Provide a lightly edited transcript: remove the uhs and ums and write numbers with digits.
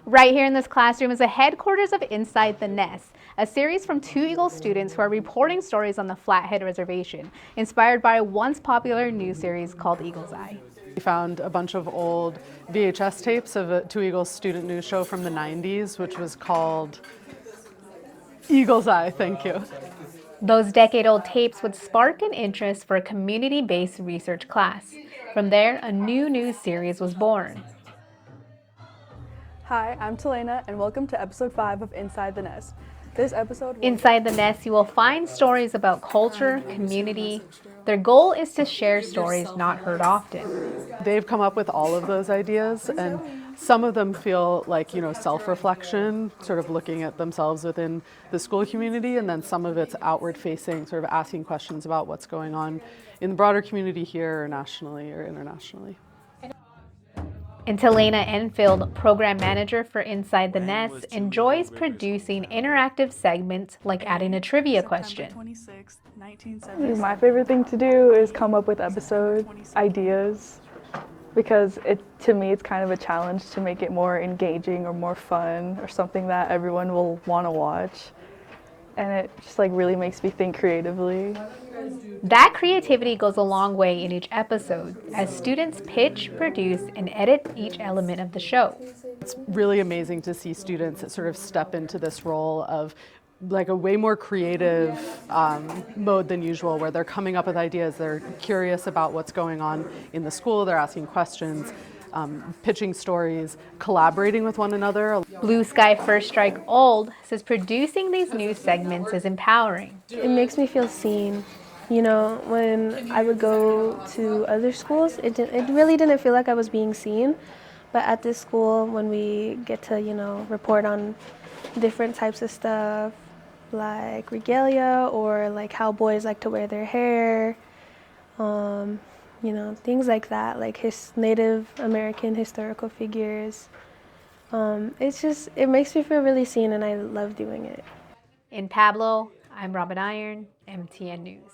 Right here in this classroom is the headquarters of Inside the Nest, a series from two Eagle students who are reporting stories on the Flathead Reservation, inspired by a once popular news series called Eagle's Eye. We found a bunch of old VHS tapes of a Two Eagles student news show from the 90s, which was called Eagle's Eye, thank you. Those decade-old tapes would spark an interest for a community-based research class. From there, a new news series was born. Hi, I'm Talena, and welcome to episode 5 of Inside the Nest. This episode Inside the Nest, you will find stories about culture, community. Their goal is to share stories not heard often. They've come up with all of those ideas, and some of them feel like, self-reflection, sort of looking at themselves within the school community, and then some of it's outward-facing, sort of asking questions about what's going on in the broader community here, or nationally, or internationally. And Talena Enfield, program manager for Inside the Nest, enjoys producing interactive segments like adding a trivia question. My favorite thing to do is come up with episode ideas, because to me it's kind of a challenge to make it more engaging or more fun or something that everyone will want to watch. And it just really makes me think creatively. That creativity goes a long way in each episode as students pitch, produce, and edit each element of the show. It's really amazing to see students sort of step into this role of a way more creative mode than usual, where they're coming up with ideas, they're curious about what's going on in the school, they're asking questions, pitching stories, collaborating with one another. Blue Sky First Strike Old says producing these news segments is empowering. It makes me feel seen. When I would go to other schools, it really didn't feel like I was being seen. But at this school, when we get to, report on different types of stuff, like regalia or like how boys like to wear their hair, things like that, like Native American historical figures. It makes me feel really seen, and I love doing it. In Pablo, I'm Robin Iron, MTN News.